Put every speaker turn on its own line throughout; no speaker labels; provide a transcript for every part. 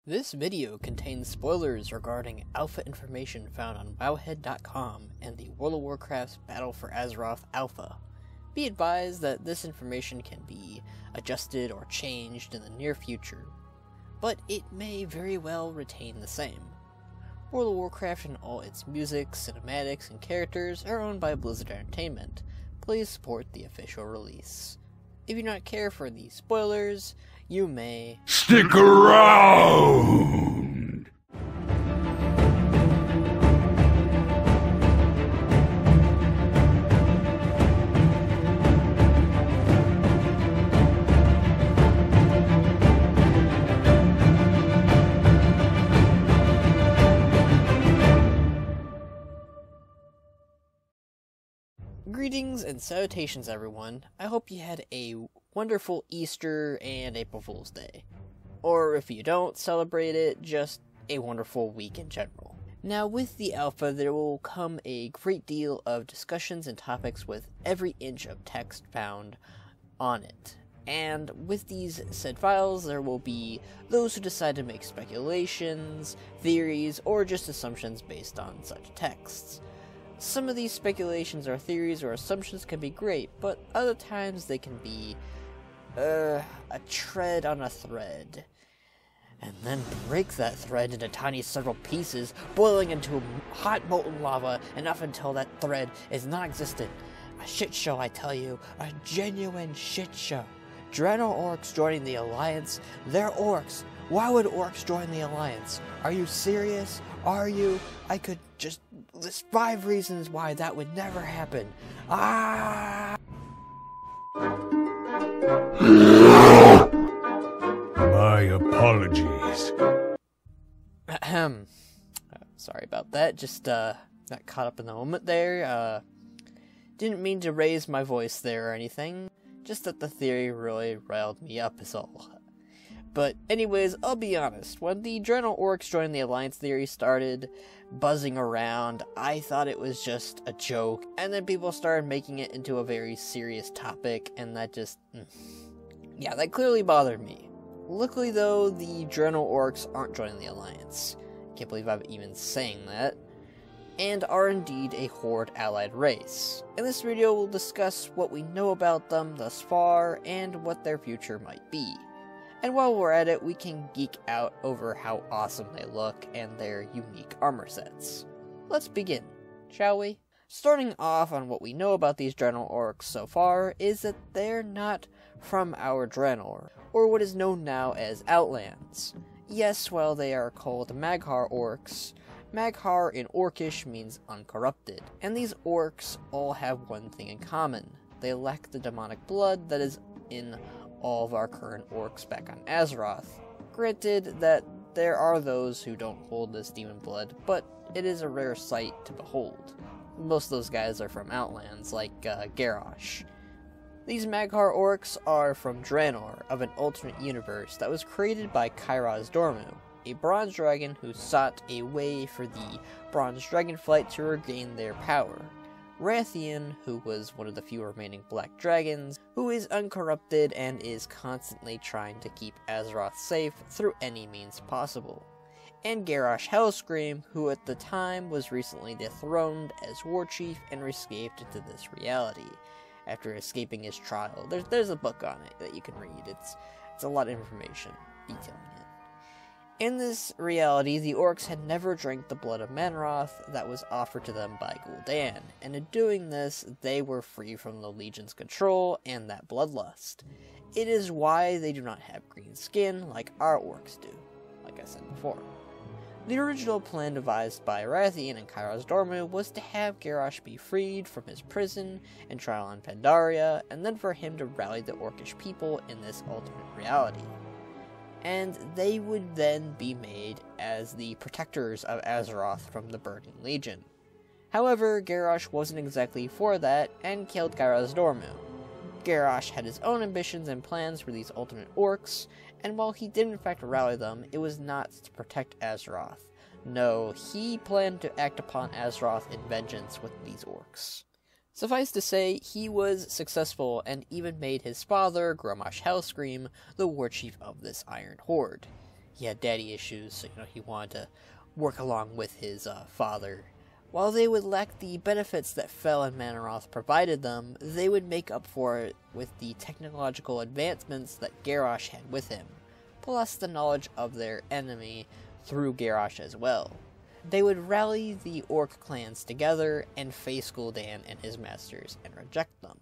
This video contains spoilers regarding alpha information found on wowhead.com and the World of Warcraft's Battle for Azeroth alpha. Be advised that this information can be adjusted or changed in the near future, but it may very well retain the same. World of Warcraft and all its music, cinematics, and characters are owned by Blizzard Entertainment. Please support the official release. If you do not care for these spoilers, you may
stick around!
Greetings and salutations, everyone. I hope you had a wonderful Easter and April Fool's Day. Or if you don't celebrate it, just a wonderful week in general. Now, with the alpha, there will come a great deal of discussions and topics with every inch of text found on it. And with these said files, there will be those who decide to make speculations, theories, or just assumptions based on such texts. Some of these speculations or theories or assumptions can be great, but other times they can be, a tread on a thread. And then break that thread into tiny several pieces, boiling into hot molten lava, and up until that thread is non-existent. A shit show, I tell you. A genuine shit show. Draenor Orcs joining the Alliance? They're orcs. Why would orcs join the Alliance? Are you serious? Are you? I could just list 5 reasons why that would never happen. Ah!
My apologies.
Ahem. Sorry about that. Just, got caught up in the moment there. Didn't mean to raise my voice there or anything. Just that the theory really riled me up is all. But anyways, I'll be honest, when the Draenor Orcs joined the Alliance theory started buzzing around, I thought it was just a joke, and then people started making it into a very serious topic, and that just, yeah, that clearly bothered me. Luckily though, the Draenor Orcs aren't joining the Alliance. Can't believe I'm even saying that. And are indeed a HORDE Allied Race. In this video, we'll discuss what we know about them thus far, and what their future might be. And while we're at it, we can geek out over how awesome they look and their unique armor sets. Let's begin, shall we? Starting off on what we know about these Draenor Orcs so far is that they're not from our Draenor, or what is known now as Outlands. Yes, while they are called Mag'har Orcs, Mag'har in Orcish means uncorrupted, and these orcs all have one thing in common. They lack the demonic blood that is in all of our current orcs back on Azeroth. Granted that there are those who don't hold this demon blood, but it is a rare sight to behold. Most of those guys are from Outlands, like Garrosh. These Mag'har Orcs are from Draenor, of an alternate universe that was created by Kairos Dormu, a bronze dragon who sought a way for the bronze dragonflight to regain their power. Rathian, who was one of the few remaining black dragons, who is uncorrupted and is constantly trying to keep Azeroth safe through any means possible. And Garrosh Hellscream, who at the time was recently dethroned as war chief and escaped into this reality, after escaping his trial. There's a book on it that you can read. It's a lot of information detailing it. In this reality, the orcs had never drank the blood of Manroth that was offered to them by Gul'dan, and in doing this, they were free from the Legion's control and that bloodlust. It is why they do not have green skin like our orcs do, like I said before. The original plan devised by Rathian and Kairos Dormu was to have Garrosh be freed from his prison and trial on Pandaria, and then for him to rally the orcish people in this alternate reality. And they would then be made as the protectors of Azeroth from the Burning Legion. However, Garrosh wasn't exactly for that, and killed Kairos Dormu. Garrosh had his own ambitions and plans for these alternate orcs, and while he did in fact rally them, it was not to protect Azeroth. No, he planned to act upon Azeroth in vengeance with these orcs. Suffice to say, he was successful and even made his father, Grommash Hellscream, the war chief of this Iron Horde. he had daddy issues, so he wanted to work along with his father. While they would lack the benefits that Fel and Manoroth provided them, they would make up for it with the technological advancements that Garrosh had with him, plus the knowledge of their enemy through Garrosh as well. They would rally the Orc clans together and face Gul'dan and his masters and reject them.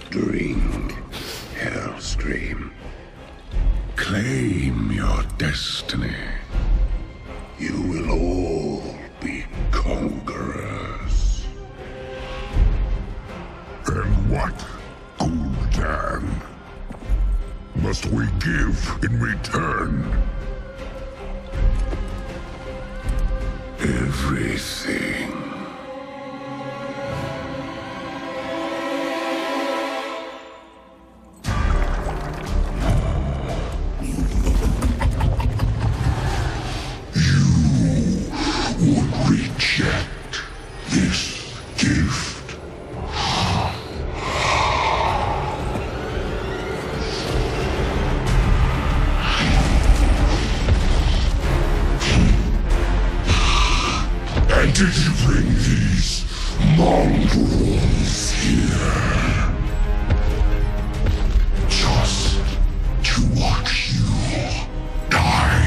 Drink, Hellscream. Claim your destiny. You will all be conquerors. And what, Gul'dan, must we give in return? Everything. Reject this gift. And did you bring these mongrels here just to watch you die?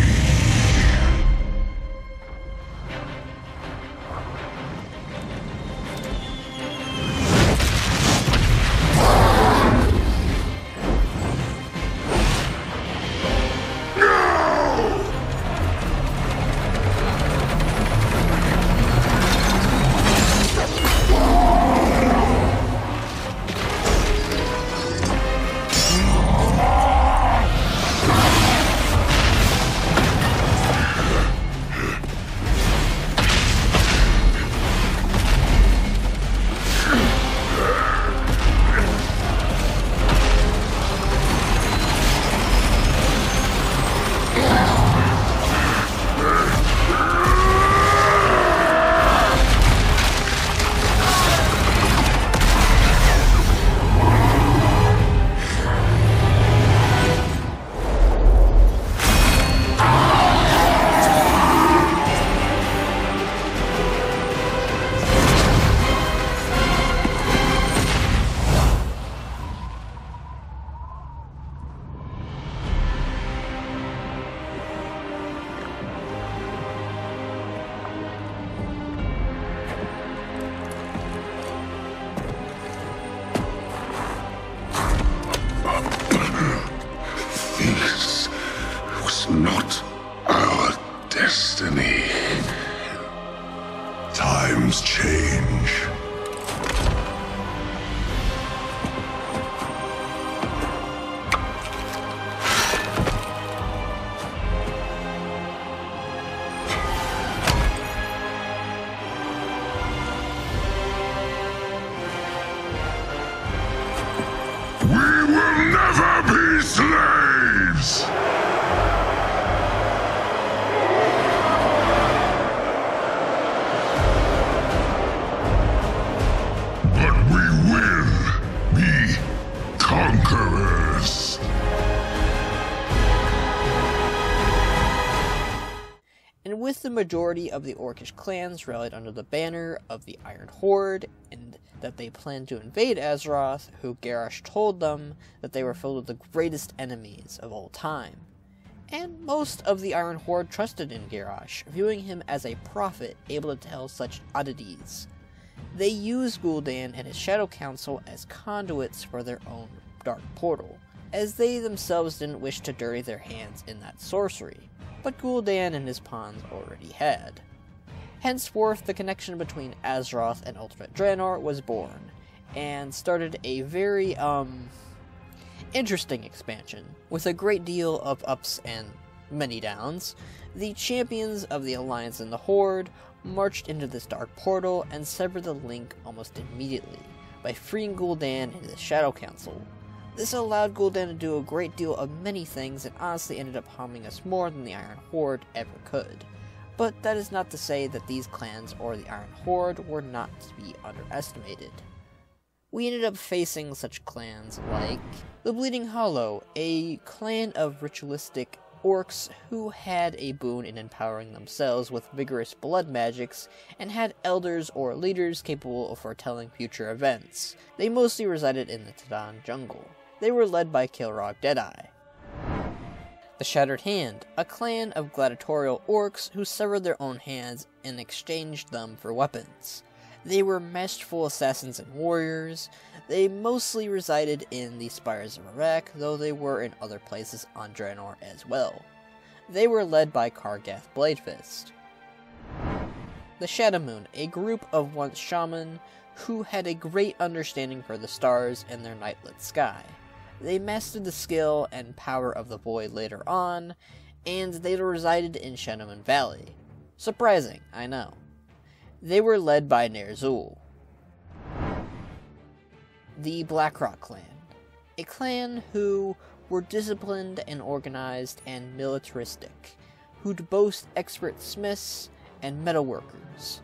Not our destiny. Times change. We will never be slaves! Conquerors.
And with the majority of the Orcish clans rallied under the banner of the Iron Horde, and that they planned to invade Azeroth, who Garrosh told them that they were filled with the greatest enemies of all time. And most of the Iron Horde trusted in Garrosh, viewing him as a prophet able to tell such oddities. They used Gul'dan and his Shadow Council as conduits for their own dark portal, as they themselves didn't wish to dirty their hands in that sorcery, but Gul'dan and his pawns already had. Henceforth, the connection between Azeroth and Ultimate Draenor was born, and started a very, interesting expansion, with a great deal of ups and many downs. The champions of the Alliance and the Horde marched into this dark portal and severed the link almost immediately, by freeing Gul'dan and his Shadow Council. This allowed Gul'dan to do a great deal of many things and honestly ended up harming us more than the Iron Horde ever could. But that is not to say that these clans or the Iron Horde were not to be underestimated. We ended up facing such clans like the Bleeding Hollow, a clan of ritualistic orcs who had a boon in empowering themselves with vigorous blood magics and had elders or leaders capable of foretelling future events. They mostly resided in the Tadan jungle. They were led by Kilrog Deadeye. The Shattered Hand, a clan of gladiatorial orcs who severed their own hands and exchanged them for weapons. They were masterful assassins and warriors. They mostly resided in the Spires of Iraq, though they were in other places on Draenor as well. They were led by Kargath Bladefist. The Shadowmoon, a group of once shaman who had a great understanding for the stars and their nightlit sky. They mastered the skill and power of the void later on, and they resided in Shadowmoon Valley. Surprising, I know. They were led by Ner'zhul. The BLACKROCK clan, a clan who were disciplined and organized and militaristic, who'd boast expert smiths and metalworkers.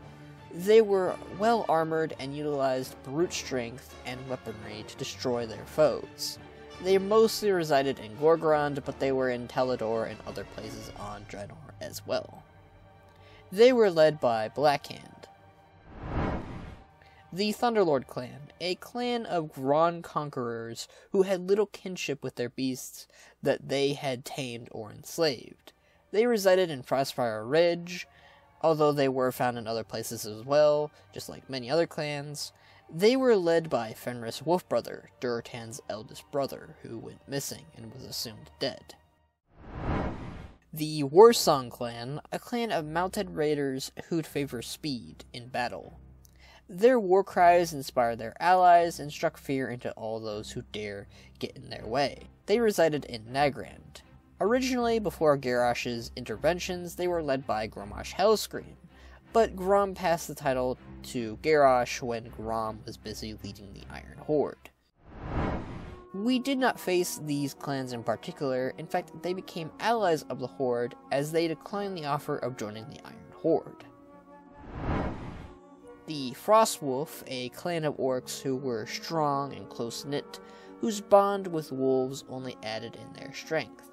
They were well armored and utilized brute strength and weaponry to destroy their foes. They mostly resided in Gorgrond, but they were in Talador and other places on Draenor as well. They were led by Blackhand. The Thunderlord clan, a clan of Gron conquerors who had little kinship with their beasts that they had tamed or enslaved. They resided in Frostfire Ridge, although they were found in other places as well, just like many other clans. They were led by Fenris Wolfbrother, Durotan's eldest brother, who went missing and was assumed dead. The Warsong clan, a clan of mounted raiders who'd favor speed in battle. Their war cries inspired their allies and struck fear into all those who dare get in their way. They resided in Nagrand. Originally, before Garrosh's interventions, they were led by Grommash Hellscream, but Grom passed the title to Garrosh when Grom was busy leading the Iron Horde. We did not face these clans in particular. In fact, they became allies of the Horde as they declined the offer of joining the Iron Horde. The FROSTWOLF, a clan of orcs who were strong and close-knit, whose bond with wolves only added in their strength.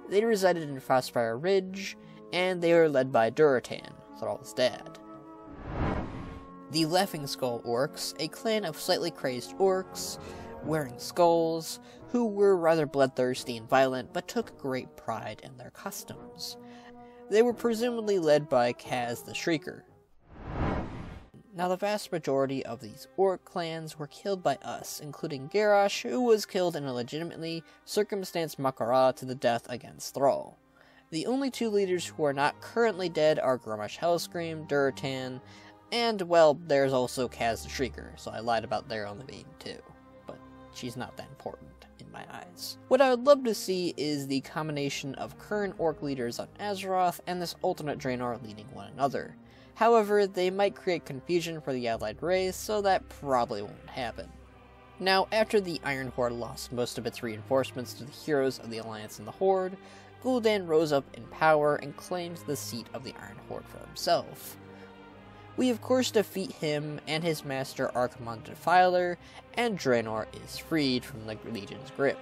They resided in Frostfire Ridge, and they were led by Durotan, Thrall's dad. The Laughing Skull Orcs, a clan of slightly crazed orcs, wearing skulls, who were rather bloodthirsty and violent, but took great pride in their customs. They were presumably led by Kaz the Shrieker. Now, the vast majority of these orc clans were killed by us, including Garrosh, who was killed in a legitimately circumstanced Makara to the death against Thrall. The only two leaders who are not currently dead are Grommash Hellscream, Durotan, and, well, there's also Kaz the Shrieker, so I lied about there only being two, but she's not that important in my eyes. What I would love to see is the combination of current orc leaders on Azeroth and this alternate Draenor leading one another. However, they might create confusion for the Allied Race, so that probably won't happen. Now, after the Iron Horde lost most of its reinforcements to the heroes of the Alliance and the Horde, Gul'dan rose up in power and claimed the seat of the Iron Horde for himself. We of course defeat him and his master Archimonde Defiler, and Draenor is freed from the Legion's grip.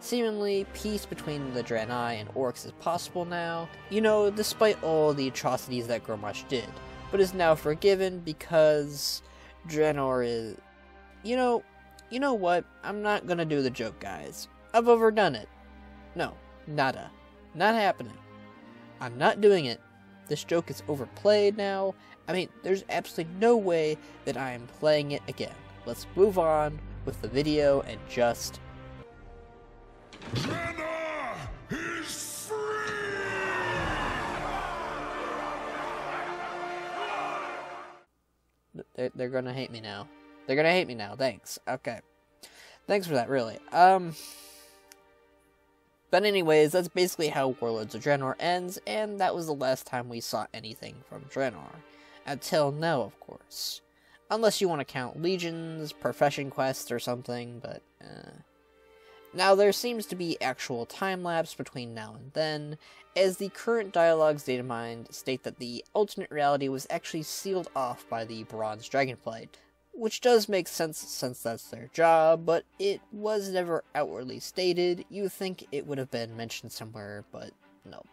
Seemingly, peace between the Draenei and Orcs is possible now, despite all the atrocities that Grommash did, but is now forgiven because Draenor is... You know what? I'm not gonna do the joke, guys. I've overdone it. No, nada. Not happening. I'm not doing it. This joke is overplayed now. I mean, there's absolutely no way that I am playing it again. Let's move on with the video and just...
Draenor is free!
They're gonna hate me now. They're gonna hate me now, thanks. Okay. Thanks for that, really. But anyways, that's basically how Warlords of Draenor ends, and that was the last time we saw anything from Draenor. Until now, of course. Unless you want to count legions, profession quests, or something, but Now there seems to be actual time lapse between now and then, as the current dialogues data mined state that the alternate reality was actually sealed off by the Bronze Dragonflight, which does make sense since that's their job, but it was never outwardly stated. You would think it would have been mentioned somewhere, but nope.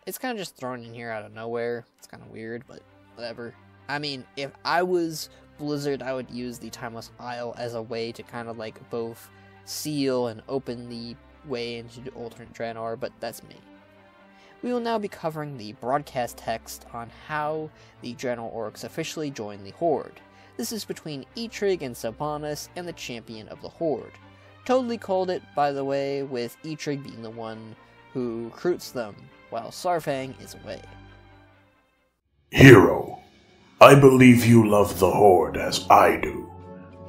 It's kind of just thrown in here out of nowhere. It's kind of weird, but whatever. I mean, if I was Blizzard, I would use the Timeless Isle as a way to kind of like both seal and open the way into the alternate Draenor, but that's me. We will now be covering the broadcast text on how the Draenor Orcs officially joined the Horde. This is between Eitrig and Sylvanas and the champion of the Horde. Totally called it, by the way, with Eitrig being the one who recruits them, while Saurfang is away.
Hero, I believe you love the Horde as I do,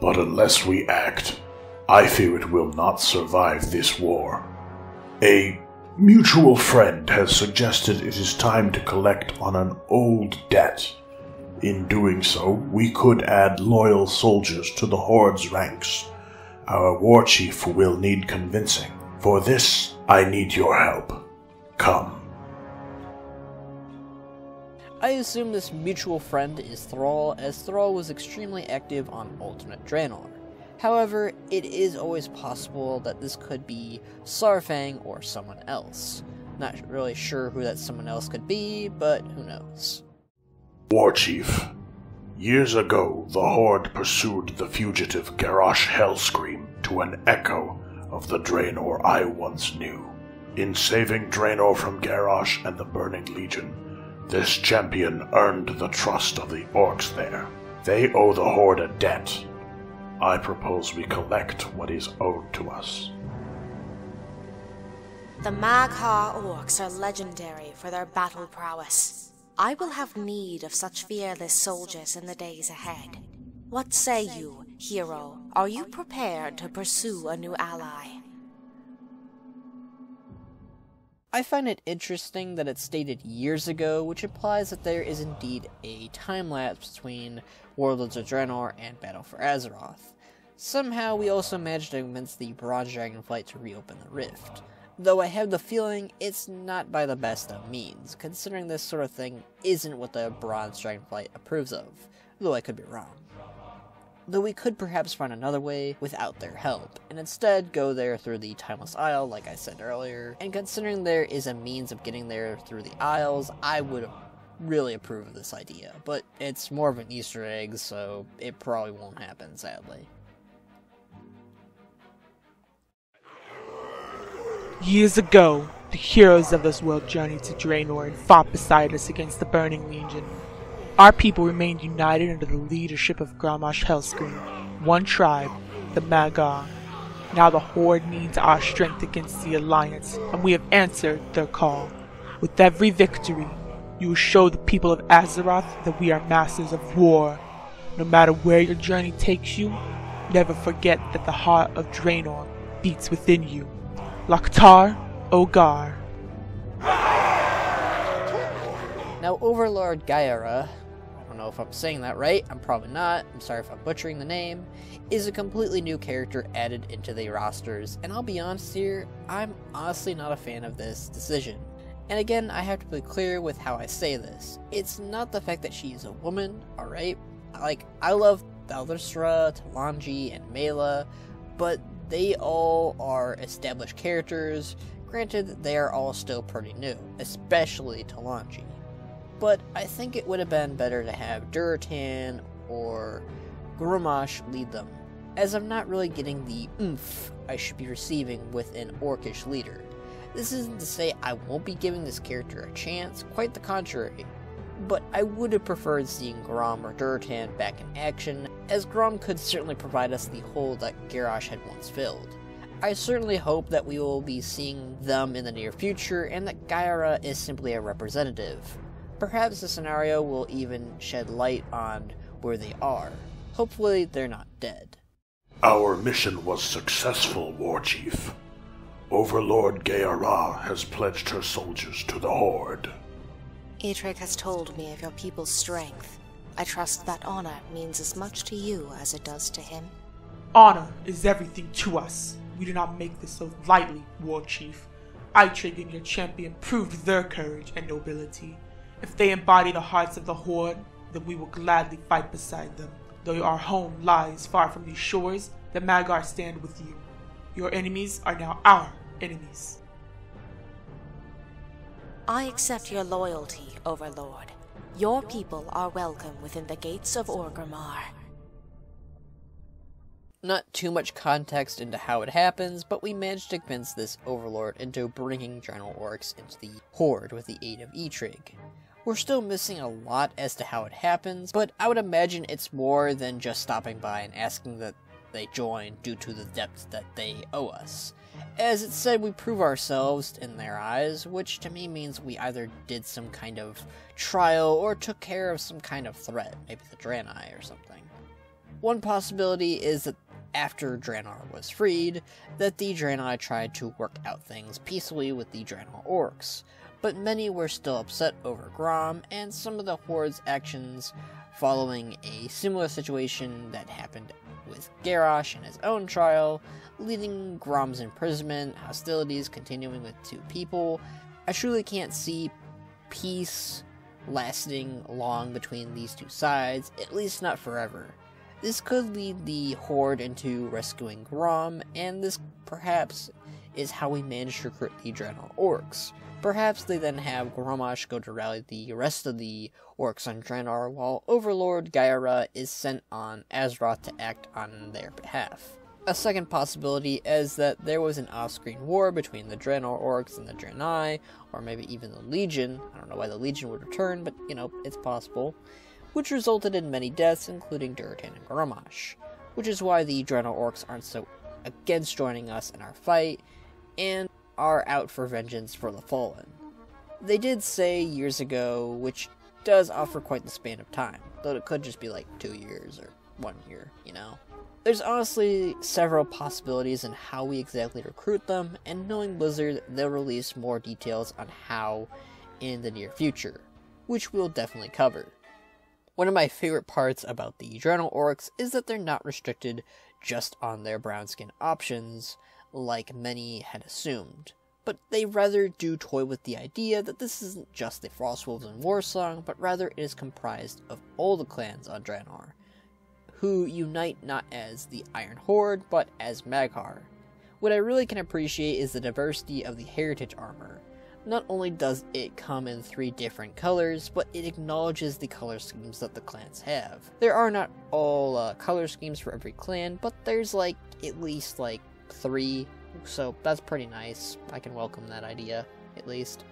but unless we act, I fear it will not survive this war. A mutual friend has suggested it is time to collect on an old debt. In doing so, we could add loyal soldiers to the Horde's ranks. Our war chief will need convincing. For this, I need your help. Come.
I assume this mutual friend is Thrall, as Thrall was extremely active on alternate Draenor. However, it is always possible that this could be Saurfang or someone else. Not really sure who that someone else could be, but who knows.
War Chief, years ago the Horde pursued the fugitive Garrosh Hellscream to an echo of the Draenor I once knew. In saving Draenor from Garrosh and the Burning Legion, this champion earned the trust of the Orcs there. They owe the Horde a debt. I propose we collect what is owed to us.
The Mag'har Orcs are legendary for their battle prowess. I will have need of such fearless soldiers in the days ahead. What say you, hero? Are you prepared to pursue a new ally?
I find it interesting that it's stated years ago, which implies that there is indeed a time lapse between Warlords of Draenor and Battle for Azeroth. Somehow we also managed to convince the Bronze Dragonflight to reopen the rift, though I have the feeling it's not by the best of means, considering this sort of thing isn't what the Bronze Dragonflight approves of, though I could be wrong. Though we could perhaps find another way without their help, and instead go there through the Timeless Isle, like I said earlier, and considering there is a means of getting there through the Isles, I would really approve of this idea, but it's more of an Easter egg, so it probably won't happen, sadly.
Years ago, the heroes of this world journeyed to Draenor and fought beside us against the Burning Legion. Our people remained united under the leadership of Garrosh Hellscream, one tribe, the Mag'har. Now the Horde needs our strength against the Alliance, and we have answered their call. With every victory, you will show the people of Azeroth that we are masters of war. No matter where your journey takes you, never forget that the heart of Draenor beats within you. Laktar Ogar.
Now Overlord Gaiara, I don't know if I'm saying that right, I'm probably not, I'm sorry if I'm butchering the name, is a completely new character added into the rosters, and I'll be honest here, I'm honestly not a fan of this decision. And again, I have to be clear with how I say this. It's not the fact that she's a woman, alright? Like, I love Thalderstra, Talanji, and Mela, but they all are established characters. Granted, they are all still pretty new, especially Talanji. But I think it would have been better to have Durotan or Grumash lead them, as I'm not really getting the oomph I should be receiving with an orcish leader. This isn't to say I won't be giving this character a chance, quite the contrary, but I would have preferred seeing Grom or Durotan back in action, as Grom could certainly provide us the hole that Garrosh had once filled. I certainly hope that we will be seeing them in the near future, and that Gaiara is simply a representative. Perhaps the scenario will even shed light on where they are. Hopefully they're not dead.
Our mission was successful, War Chief. Overlord Gaiara has pledged her soldiers to the Horde.
Eitrig has told me of your people's strength. I trust that honor means as much to you as it does to him.
Honor is everything to us. We do not make this so lightly, War Chief. Eitrigg and your champion proved their courage and nobility. If they embody the hearts of the Horde, then we will gladly fight beside them. Though our home lies far from these shores, the Mag'har stand with you. Your enemies are now our enemies.
I accept your loyalty, Overlord. Your people are welcome within the gates of Orgrimmar.
Not too much context into how it happens, but we managed to convince this Overlord into bringing Draenor Orcs into the Horde with the aid of Eitrigg. We're still missing a lot as to how it happens, but I would imagine it's more than just stopping by and asking that they join due to the debt that they owe us. As it said, we prove ourselves in their eyes, which to me means we either did some kind of trial or took care of some kind of threat, maybe the Draenei or something. One possibility is that after Draenor was freed, that the Draenei tried to work out things peacefully with the Draenor Orcs, but many were still upset over Grom and some of the Horde's actions following a similar situation that happened with Garrosh in his own trial, leading Grom's imprisonment, hostilities continuing with two people. I truly can't see peace lasting long between these two sides, at least not forever. This could lead the Horde into rescuing Grom, and this perhaps is how we manage to recruit the Draenor Orcs. Perhaps they then have Grommash go to rally the rest of the Orcs on Draenor, while Overlord Gyara is sent on Azeroth to act on their behalf. A second possibility is that there was an off-screen war between the Draenor Orcs and the Draenei, or maybe even the Legion. I don't know why the Legion would return, but, it's possible, which resulted in many deaths, including Durotan and Grommash, which is why the Draenor Orcs aren't so against joining us in our fight, and are out for vengeance for the Fallen. They did say years ago, which does offer quite the span of time, though it could just be like 2 years or 1 year, There's honestly several possibilities in how we exactly recruit them, and knowing Blizzard, they'll release more details on how in the near future, which we'll definitely cover. One of my favorite parts about the Draenor Orcs is that they're not restricted just on their brown skin options, like many had assumed, but they rather do toy with the idea that this isn't just the Frostwolves and Warsong, but rather it is comprised of all the clans on Draenor, who unite not as the Iron Horde, but as Mag'har. What I really can appreciate is the diversity of the heritage armor. Not only does it come in 3 different colors, but it acknowledges the color schemes that the clans have. There are not all color schemes for every clan, but there's at least 3, so that's pretty nice. I can welcome that idea, at least.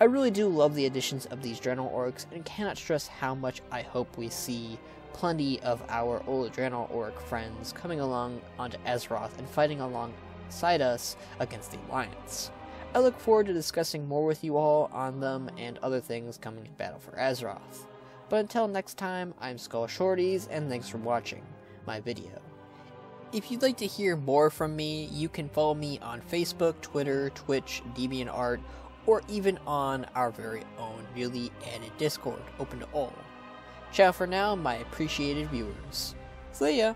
I really do love the additions of these Draenor Orcs, and cannot stress how much I hope we see plenty of our old Draenor Orc friends coming along onto Azeroth and fighting alongside us against the Alliance. I look forward to discussing more with you all on them and other things coming in Battle for Azeroth. But until next time, I'm Skull Shorties, and thanks for watching my video. If you'd like to hear more from me, you can follow me on Facebook, Twitter, Twitch, DeviantArt, or even on our very own newly added Discord, open to all. Ciao for now, my appreciated viewers. See ya!